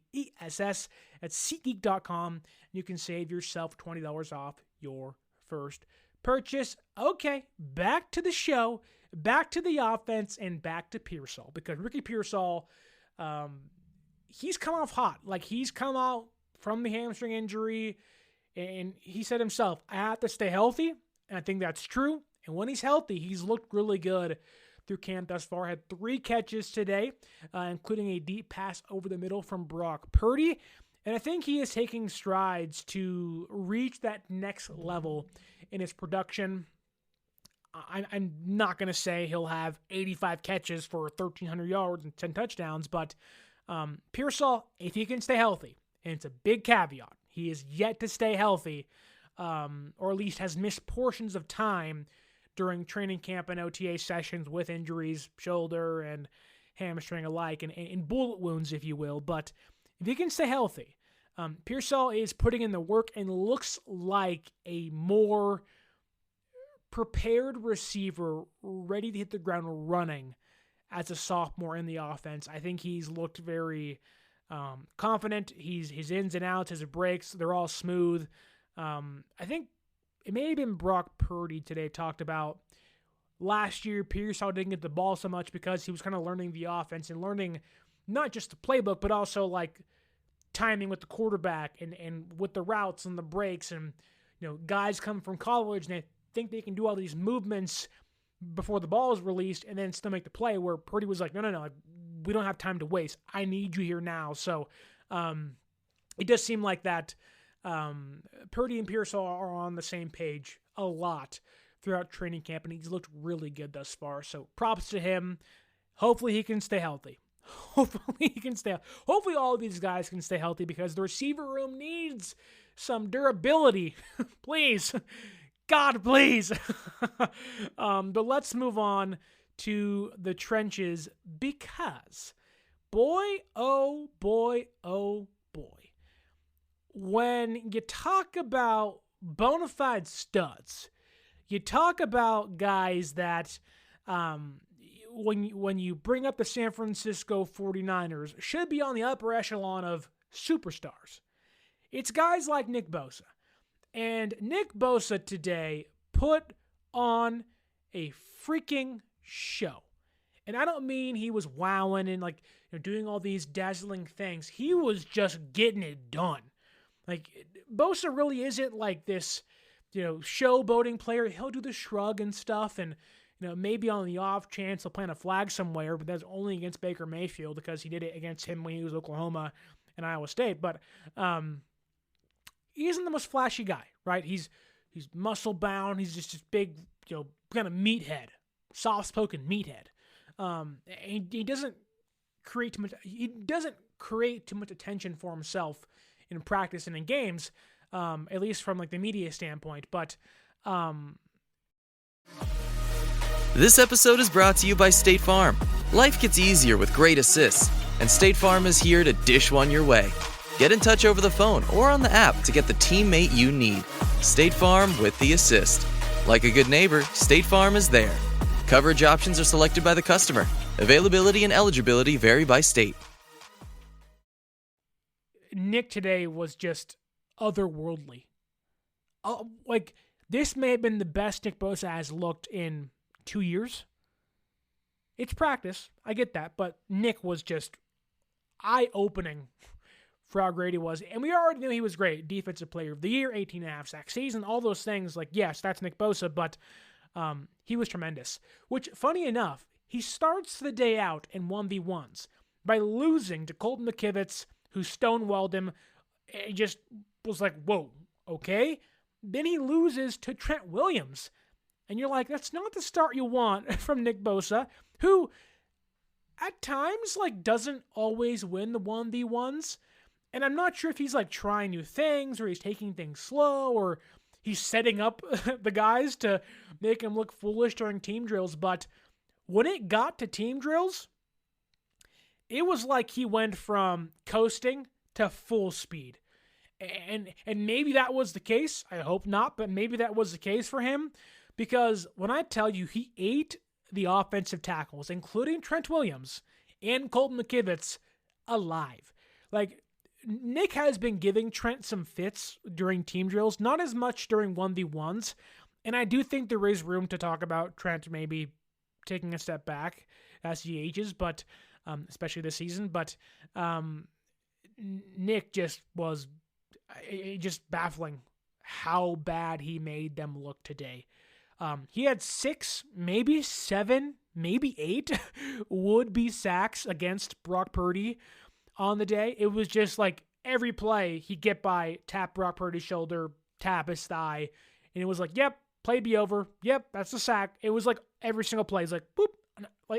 at SeatGeek.com. You can save yourself $20 off your first purchase. Okay, back to the show, back to the offense, and back to Pearsall, because Ricky Pearsall, he's come off hot. Like, he's come out from the hamstring injury, and he said himself, I have to stay healthy, and I think that's true. And when he's healthy, he's looked really good through camp thus far. Had 3 catches today, including a deep pass over the middle from Brock Purdy. And I think he is taking strides to reach that next level in his production. I'm not going to say he'll have 85 catches for 1,300 yards and 10 touchdowns, but Pearsall, if he can stay healthy, and it's a big caveat, he is yet to stay healthy, or at least has missed portions of time during training camp and OTA sessions with injuries, shoulder and hamstring alike, and bullet wounds, if you will. But if he can stay healthy, Pearsall is putting in the work and looks like a more prepared receiver, ready to hit the ground running as a sophomore in the offense. I think he's looked very confident. His ins and outs, his breaks, they're all smooth. I think it may have been Brock Purdy today talked about last year Pearsall didn't get the ball so much because he was kind of learning the offense and learning not just the playbook, but also like timing with the quarterback and with the routes and the breaks. And, guys come from college and they think they can do all these movements before the ball is released and then still make the play, where Purdy was like, no, we don't have time to waste. I need you here now. So it does seem like that Purdy and Pearsall are on the same page a lot throughout training camp, and he's looked really good thus far. So props to him. Hopefully he can stay healthy. Hopefully all of these guys can stay healthy because the receiver room needs some durability. Please. God, please. But let's move on to the trenches because boy, oh boy, oh boy. When you talk about bona fide studs, you talk about guys that when you bring up the San Francisco 49ers should be on the upper echelon of superstars. It's guys like Nick Bosa. And Nick Bosa today put on a freaking show. And I don't mean he was wowing and doing all these dazzling things. He was just getting it done. Bosa really isn't like this, showboating player. He'll do the shrug and stuff, and maybe on the off chance he'll plant a flag somewhere, but that's only against Baker Mayfield because he did it against him when he was Oklahoma and Iowa State. But he isn't the most flashy guy, right? He's muscle bound. He's just this big, kind of meathead, soft-spoken meathead. He doesn't create too much. He doesn't create too much attention for himself in practice and in games, at least from the media standpoint. But this episode is brought to you by State Farm. Life gets easier with great assists, and State Farm is here to dish one your way. Get in touch over the phone or on the app to get the teammate you need. State Farm with the assist. Like a good neighbor, State Farm is there. Coverage options are selected by the customer. Availability and eligibility vary by state. Nick today was just otherworldly. This may have been the best Nick Bosa has looked in 2 years. It's practice. I get that. But Nick was just eye-opening for how great he was. And we already knew he was great. Defensive Player of the Year, 18.5 sack season, all those things. Yes, that's Nick Bosa, but he was tremendous. Which, funny enough, he starts the day out in 1v1s by losing to Colton McKivitz, who stonewalled him. He just was like, whoa, okay. Then he loses to Trent Williams. And you're like, that's not the start you want from Nick Bosa, who at times doesn't always win the 1v1s. And I'm not sure if he's trying new things or he's taking things slow or he's setting up the guys to make him look foolish during team drills. But when it got to team drills, it was like he went from coasting to full speed. And maybe that was the case. I hope not, but maybe that was the case for him. Because when I tell you he ate the offensive tackles, including Trent Williams and Colton McKivitz, alive. Nick has been giving Trent some fits during team drills, not as much during 1v1s. And I do think there is room to talk about Trent maybe taking a step back as he ages, but especially this season. But Nick just was just baffling how bad he made them look today. He had 6, maybe 7, maybe 8 would-be sacks against Brock Purdy on the day. It was just every play he'd get by, tap Brock Purdy's shoulder, tap his thigh, and it was yep, play be over. Yep, that's the sack. It was every single play. It's boop.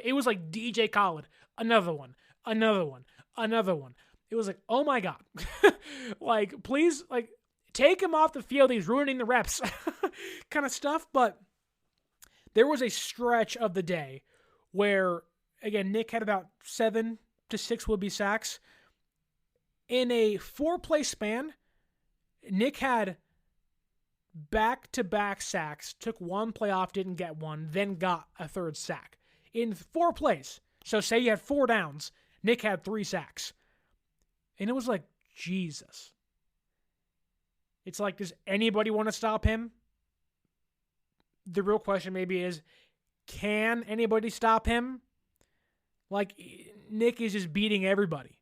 It was DJ Khaled. Another one. It was oh my God. Please, take him off the field. He's ruining the reps kind of stuff. But there was a stretch of the day where, again, Nick had about 7 to 6 would-be sacks. In a 4-play span, Nick had back-to-back sacks, took one play off, didn't get one, then got a third sack. In 4 plays. So say you had 4 downs, Nick had 3 sacks. And it was Jesus. It's does anybody want to stop him? The real question maybe is, can anybody stop him? Nick is just beating everybody.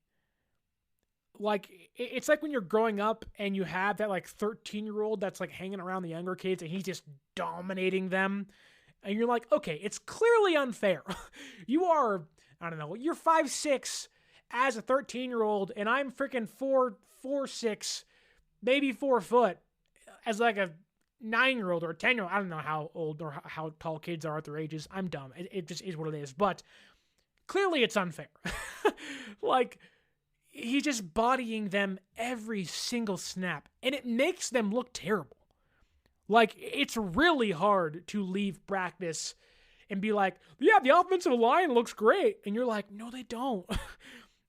It's when you're growing up and you have that 13-year-old that's hanging around the younger kids and he's just dominating them. And you're okay, it's clearly unfair. You are, I don't know, you're 5'6" as a 13-year-old and I'm freaking 4'6", maybe 4 foot as a 9-year-old or a 10-year-old. I don't know how old or how tall kids are at their ages. I'm dumb. It just is what it is. But clearly it's unfair. Like, he's just bodying them every single snap, and it makes them look terrible. Like, it's really hard to leave practice and be like, yeah, the offensive line looks great. And you're like, no, they don't.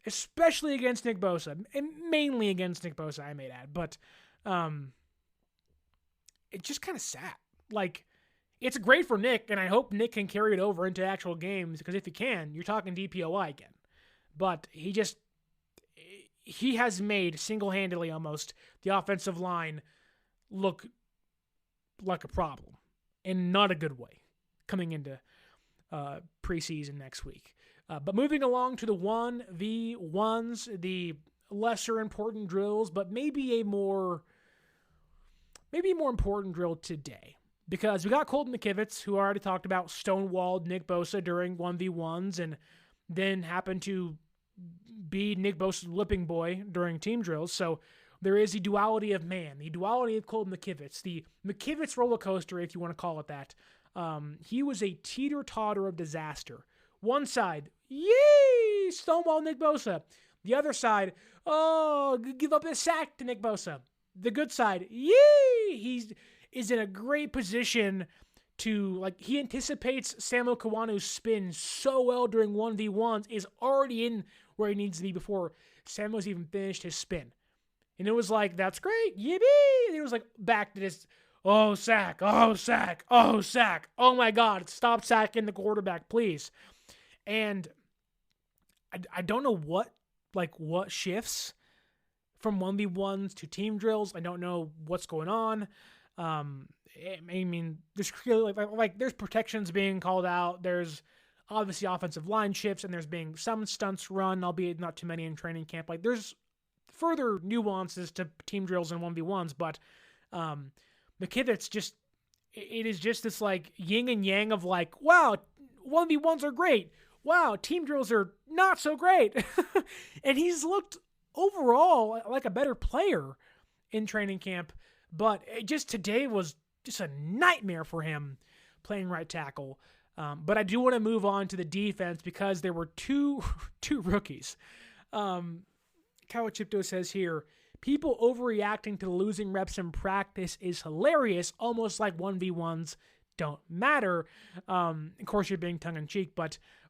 Especially against Nick Bosa. And mainly against Nick Bosa, I may add. But it's just kind of sad. Like, it's great for Nick, and I hope Nick can carry it over into actual games, because if he can, you're talking DPOI again. But he has made single-handedly almost the offensive line look like a problem, and not a good way, coming into preseason next week. But moving along to the 1v1s, the lesser important drills, but maybe a more important drill today. Because we got Colton McKivitz, who I already talked about, stonewalled Nick Bosa during 1v1s, and then happened to be Nick Bosa's whipping boy during team drills. So there is the duality of man, the duality of Colton McKivitz, the McKivitz roller coaster, if you want to call it that. He was a teeter-totter of disaster. One side, yee, stonewall Nick Bosa. The other side, oh, give up a sack to Nick Bosa. The good side, yee, he is in a great position to, like, he anticipates Samuel Kawanu's spin so well during 1v1s, is already in where he needs to be before Samuel's even finished his spin. And it was like, that's great, yippee! And it was like, back to this, oh, sack, oh, sack, oh, sack. Oh my God, stop sacking the quarterback, please. And I don't know what shifts from 1v1s to team drills. I don't know what's going on. I mean, there's clearly there's protections being called out. There's obviously offensive line shifts, and there's being some stunts run, albeit not too many in training camp. Like, there's further nuances to team drills and 1v1s, but McKivitz just, it is just this like yin and yang of like, wow, 1v1s are great. Wow, team drills are not so great. And he's looked overall like a better player in training camp, but today was just a nightmare for him playing right tackle. But I do want to move on to the defense, because there were two rookies. Kawachipto says here, people overreacting to losing reps in practice is hilarious, almost like 1v1s don't matter. Of course, you're being tongue-in-cheek,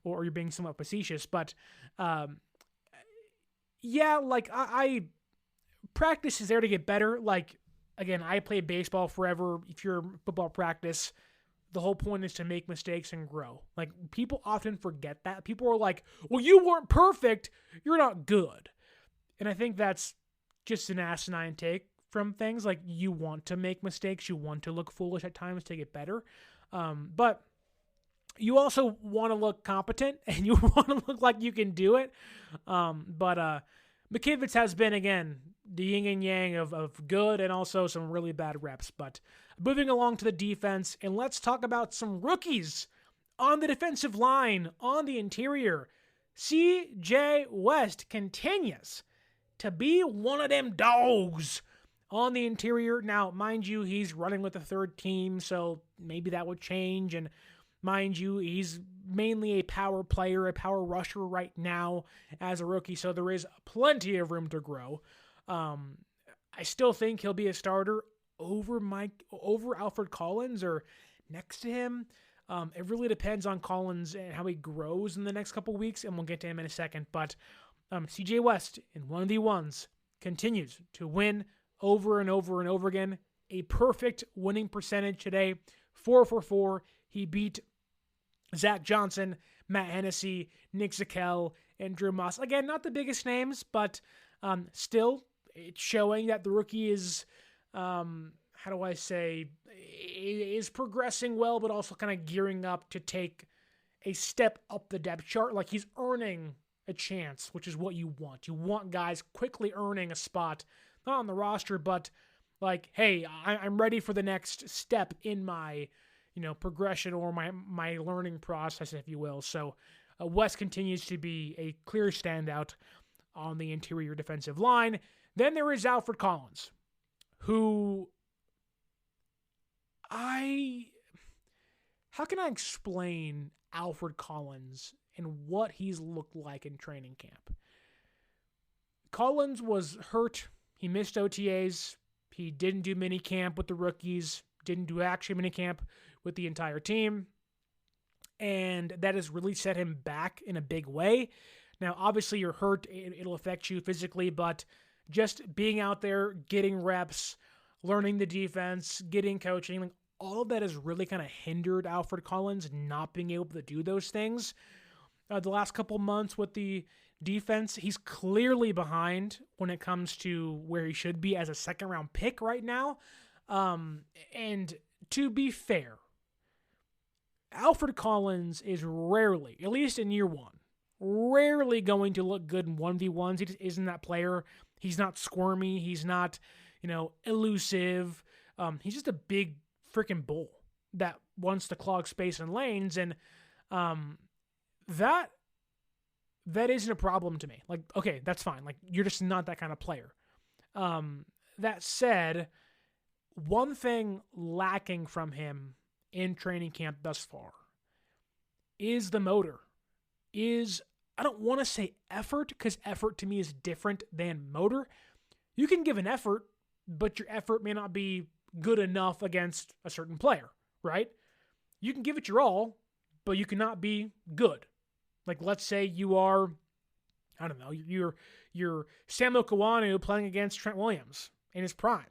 or you're being somewhat facetious, but yeah, like, I practice is there to get better. Like, again, I played baseball forever. If you're in football practice, the whole point is to make mistakes and grow. Like, people often forget that. People are like, well, you weren't perfect, you're not good. And I think that's just an asinine take from things. Like, you want to make mistakes, you want to look foolish at times to get better. But you also want to look competent, and you want to look like you can do it. But McKivitz has been, again, the yin and yang of good and also some really bad reps. But moving along to the defense, and let's talk about some rookies on the defensive line, on the interior. C.J. West continues to be one of them dogs on the interior. Now, mind you, he's running with the third team, so maybe that would change. And mind you, he's mainly a power player, a power rusher right now as a rookie, so there is plenty of room to grow. I still think he'll be a starter over Alfred Collins or next to him. It really depends on Collins and how he grows in the next couple weeks, and we'll get to him in a second. But C.J. West in 1v1s continues to win over and over and over again. A perfect winning percentage today, 4 for 4. He beat Zach Johnson, Matt Hennessy, Nick Zakel, and Drew Moss. Again, not the biggest names, but still, it's showing that the rookie is, is progressing well, but also kind of gearing up to take a step up the depth chart. Like, he's earning a chance, which is what you want. You want guys quickly earning a spot, not on the roster, but like, hey, I'm ready for the next step in my, progression or my learning process, if you will. So West continues to be a clear standout on the interior defensive line. Then there is Alfred Collins, who how can I explain Alfred Collins and what he's looked like in training camp? Collins was hurt. He missed OTAs. He didn't do mini camp with the rookies. Didn't do action mini camp with the entire team. And that has really set him back in a big way. Now, obviously, you're hurt. It'll affect you physically, but just being out there, getting reps, learning the defense, getting coaching, like, all of that has really kind of hindered Alfred Collins not being able to do those things. The last couple months with the defense, he's clearly behind when it comes to where he should be as a second-round pick right now. And to be fair, Alfred Collins is rarely, at least in year one, rarely going to look good in 1v1s. He just isn't that player. He's not squirmy. He's not, elusive. He's just a big freaking bull that wants to clog space and lanes. And that isn't a problem to me. Like, okay, that's fine. Like, you're just not that kind of player. That said, one thing lacking from him in training camp thus far is the motor. I don't want to say effort, because effort to me is different than motor. You can give an effort, but your effort may not be good enough against a certain player, right? You can give it your all, but you cannot be good. Like, let's say you are, I don't know, you're Samuel Kawanu playing against Trent Williams in his prime.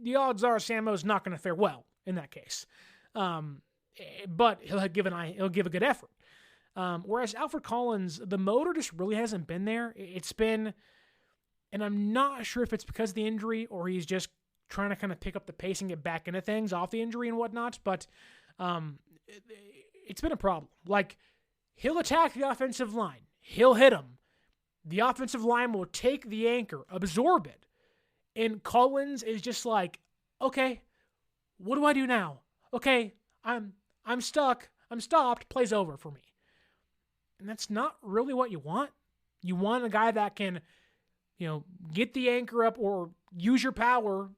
The odds are Samo's not going to fare well in that case. But he'll give a good effort. Whereas Alfred Collins, the motor just really hasn't been there. It's been, and I'm not sure if it's because of the injury or he's just trying to kind of pick up the pace and get back into things off the injury and whatnot, but it's been a problem. Like, he'll attack the offensive line. He'll hit him. The offensive line will take the anchor, absorb it. And Collins is just like, okay, what do I do now? Okay, I'm stuck. I'm stopped. Play's over for me. And that's not really what you want. You want a guy that can, get the anchor up or use your power,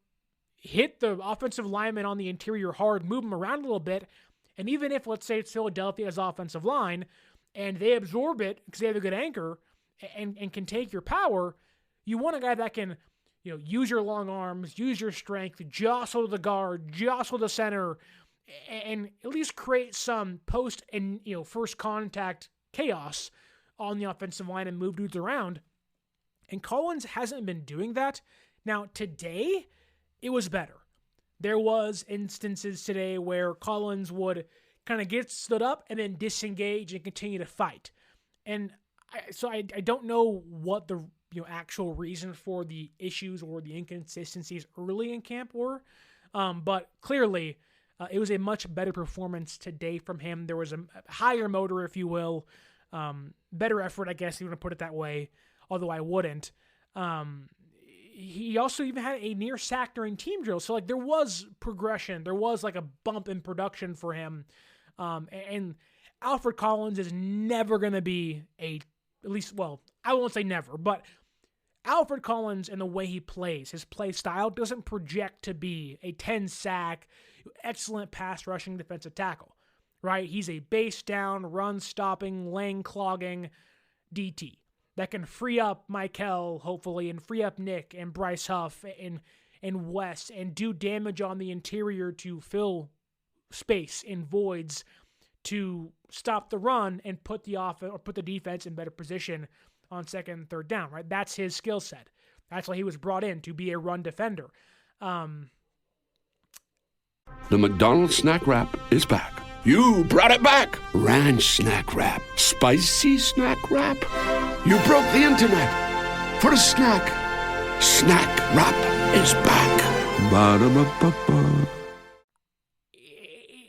hit the offensive lineman on the interior hard, move him around a little bit. And even if, let's say it's Philadelphia's offensive line and they absorb it because they have a good anchor and can take your power, you want a guy that can, use your long arms, use your strength, jostle the guard, jostle the center, and at least create some post and, first contact chaos on the offensive line and move dudes around. And Collins hasn't been doing that. Now, today, it was better. There was instances today where Collins would kind of get stood up and then disengage and continue to fight. And I don't know what the actual reason for the issues or the inconsistencies early in camp were, but clearly it was a much better performance today from him. There was a higher motor, if you will, better effort, I guess you want to put it that way, although I wouldn't. He also even had a near sack during team drill. So, like, there was progression. There was, like, a bump in production for him. And Alfred Collins is never going to be I won't say never, but Alfred Collins and the way he plays, his play style doesn't project to be a 10-sack, excellent pass rushing defensive tackle, right? He's a base down, run-stopping, lane-clogging DT that can free up Michael, hopefully, and free up Nick and Bryce Huff and Wes and do damage on the interior to fill space in voids to stop the run and put the defense in better position on second and third down, right? That's his skill set. That's why he was brought in, to be a run defender. The McDonald's snack wrap is back. You brought it back. Ranch snack wrap. Spicy snack wrap. You broke the internet. For a snack. Snack wrap is back. Ba-da-ba-ba-ba.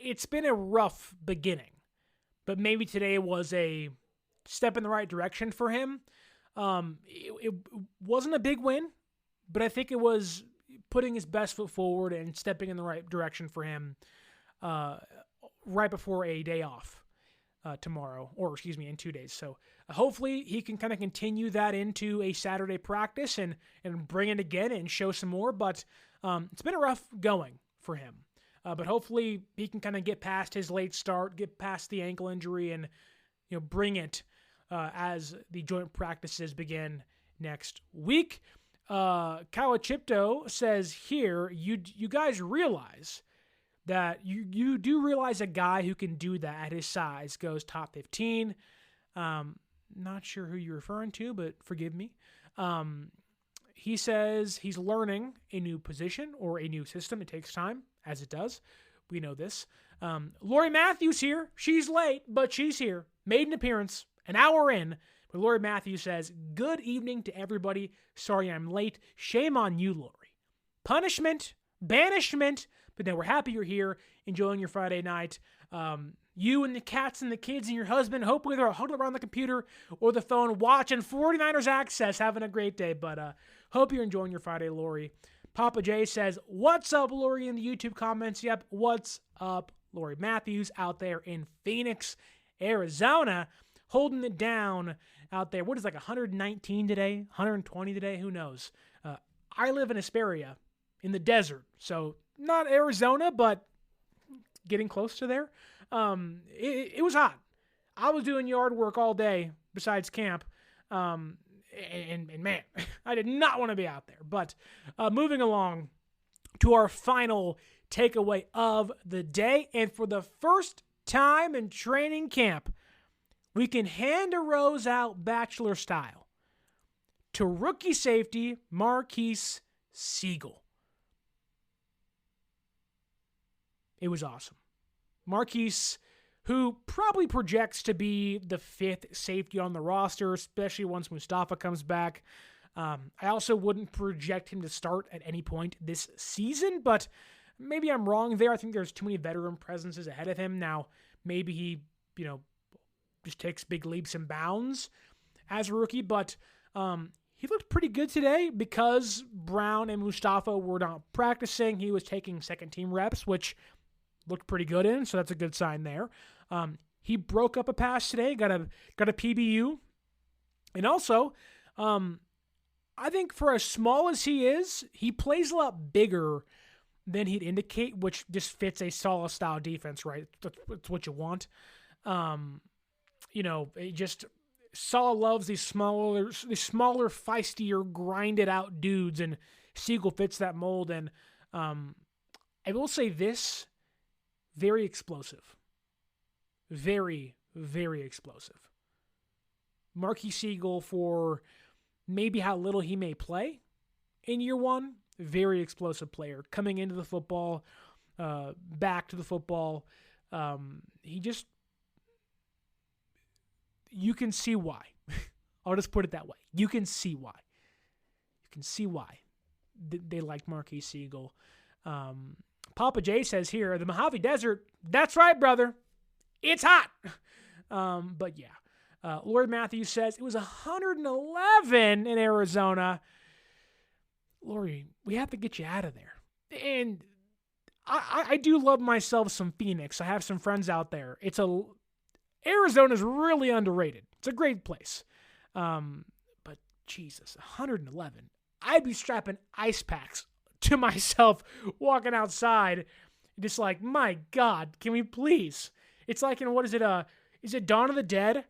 It's been a rough beginning, but maybe today was a step in the right direction for him. It wasn't a big win, but I think it was putting his best foot forward and stepping in the right direction for him right before a day off tomorrow, in 2 days. So hopefully he can kind of continue that into a Saturday practice and bring it again and show some more, but it's been a rough going for him. But hopefully he can kind of get past his late start, get past the ankle injury, and bring it as the joint practices begin next week. Kawachipto says here, you guys realize that you do realize a guy who can do that at his size goes top 15. Not sure who you're referring to, but forgive me. He says he's learning a new position or a new system. It takes time, as it does. We know this. Lori Matthews here. She's late, but she's here. Made an appearance an hour in. But Lori Matthews says, good evening to everybody. Sorry I'm late. Shame on you, Lori. Punishment, banishment, but then we're happy you're here, enjoying your Friday night. You and the cats and the kids and your husband, hopefully they're huddled around the computer or the phone watching 49ers Access, having a great day. But hope you're enjoying your Friday, Lori. Papa J says, what's up, Lori, in the YouTube comments? Yep, what's up, Lori Matthews out there in Phoenix, Arizona, holding it down out there. What is like 119 today, 120 today? Who knows? I live in Hesperia in the desert, so not Arizona, but getting close to there. It was hot. I was doing yard work all day besides camp. And man, I did not want to be out there. But moving along to our final takeaway of the day. And for the first time in training camp, we can hand a rose out bachelor style to rookie safety Marquise Siegel. It was awesome. Marquise, who probably projects to be the fifth safety on the roster, especially once Mustafa comes back. I also wouldn't project him to start at any point this season, but maybe I'm wrong there. I think there's too many veteran presences ahead of him. Now, maybe he, just takes big leaps and bounds as a rookie, but he looked pretty good today because Brown and Mustafa were not practicing. He was taking second-team reps, which looked pretty good in, so that's a good sign there. He broke up a pass today, got a PBU. And also, I think for as small as he is, he plays a lot bigger than he'd indicate, which just fits a solid style defense, right? That's what you want. Saul loves these smaller, feistier, grinded out dudes, and Siegel fits that mold. And I will say this, very explosive. Very, very explosive. Marquise Siegel, for maybe how little he may play in year one, very explosive player. Coming into the football, back to the football. You can see why. I'll just put it that way. You can see why. They like Marquise Siegel. Papa J says here, the Mojave Desert, that's right, brother. It's hot. But yeah. Lord Matthews says, it was 111 in Arizona. Lori, we have to get you out of there. And I do love myself some Phoenix. I have some friends out there. Arizona's really underrated. It's a great place. But Jesus, 111. I'd be strapping ice packs to myself walking outside. Just like, my God, can we please? It's like in, what is it? Is it Dawn of the Dead?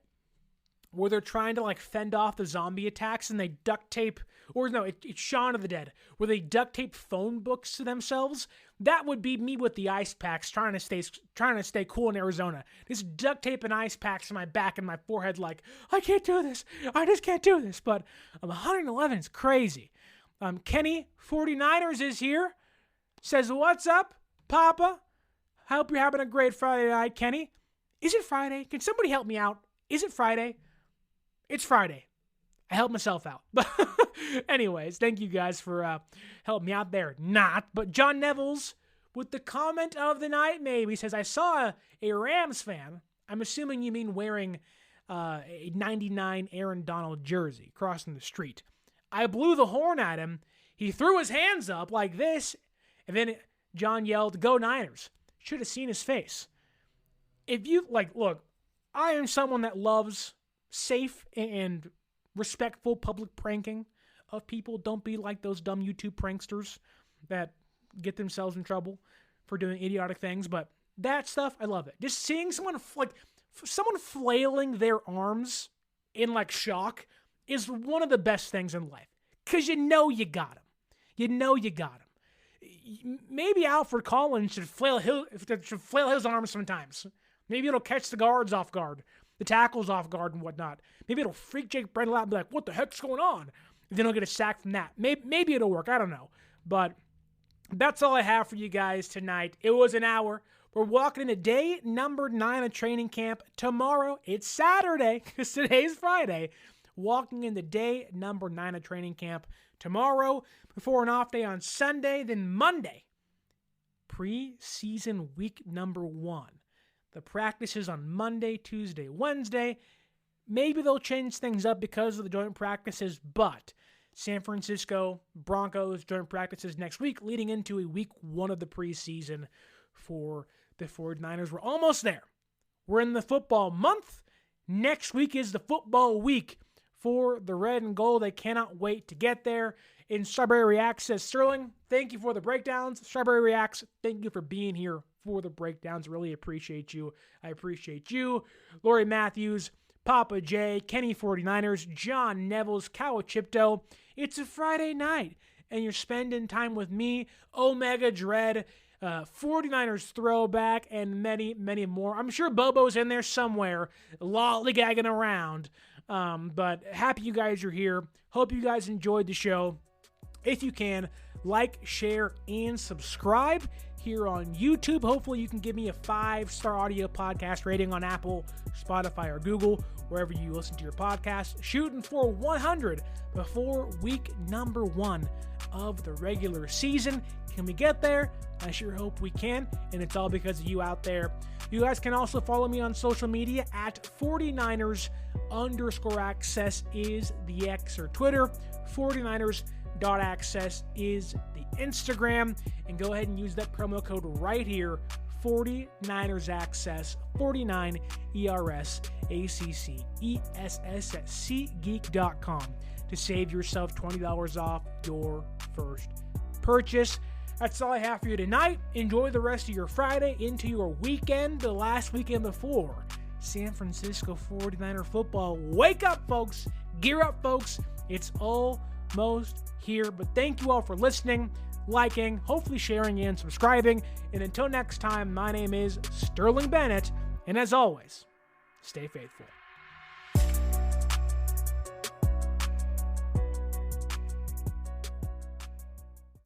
Where they're trying to like fend off the zombie attacks and they duct tape, or no, it's Shaun of the Dead, where they duct tape phone books to themselves. That would be me with the ice packs, trying to stay cool in Arizona. Just duct tape and ice packs to my back and my forehead, like, I can't do this. I just can't do this. But 111 is crazy. Kenny 49ers is here. Says, what's up, Papa? Hope you're having a great Friday night, Kenny. Is it Friday? Can somebody help me out? Is it Friday? It's Friday. I helped myself out. But anyways, thank you guys for helping me out there. Not, but John Neville's with the comment of the night, maybe, says, I saw a Rams fan. I'm assuming you mean wearing a 99 Aaron Donald jersey crossing the street. I blew the horn at him. He threw his hands up like this, and then John yelled, "Go Niners." Should have seen his face. If you, look, I am someone that loves safe and respectful public pranking of people. Don't be like those dumb YouTube pranksters that get themselves in trouble. for doing idiotic things, but that stuff, I love it. Just seeing someone flailing their arms in like shock is one of the best things in life, because you know you got him. You know you got him. Maybe Alfred Collins should flail his arms sometimes. Maybe it'll catch the guards off guard, the tackles off guard and whatnot. Maybe it'll freak Jake Brendel out and be like, what the heck's going on? And then he'll get a sack from that. Maybe it'll work. I don't know. But that's all I have for you guys tonight. It was an hour. We're walking into day number 9 of training camp tomorrow. It's Saturday because today's Friday. Walking into day number 9 of training camp tomorrow before an off day on Sunday. Then Monday, preseason week number 1. The practices on Monday, Tuesday, Wednesday. Maybe they'll change things up because of the joint practices, but San Francisco Broncos joint practices next week, leading into a week 1 of the preseason for the 49ers. We're almost there. We're in the football month. Next week is the football week for the red and gold. I cannot wait to get there. In Strawberry Reacts says, Sterling, thank you for the breakdowns. Strawberry Reacts, thank you for being here for the breakdowns. Really appreciate you. I appreciate you. Lori Matthews, Papa J, Kenny 49ers, John Neville's, Kawachipto. It's a Friday night, and you're spending time with me, Omega Dread, 49ers throwback, and many, many more. I'm sure Bobo's in there somewhere, lollygagging around. But happy you guys are here. Hope you guys enjoyed the show. If you can, like, share, and subscribe here on YouTube. Hopefully you can give me a 5-star audio podcast rating on Apple, Spotify, or Google, wherever you listen to your podcast. Shooting for 100 before week number 1 of the regular season. Can we get there? I sure hope we can, and it's all because of you out there. You guys can also follow me on social media at 49ers_access is the X or Twitter. 49ers.access is the Instagram. And go ahead and use that promo code right here, 49ersaccess, 49 ERSACCESS at SeatGeek.com to save yourself $20 off your first purchase. That's all I have for you tonight. Enjoy the rest of your Friday into your weekend, the last weekend before San Francisco 49er football. Wake up, folks. Gear up, folks. It's almost here. But thank you all for listening, liking, hopefully sharing, and subscribing. And until next time, my name is Sterling Bennett. And as always, stay faithful.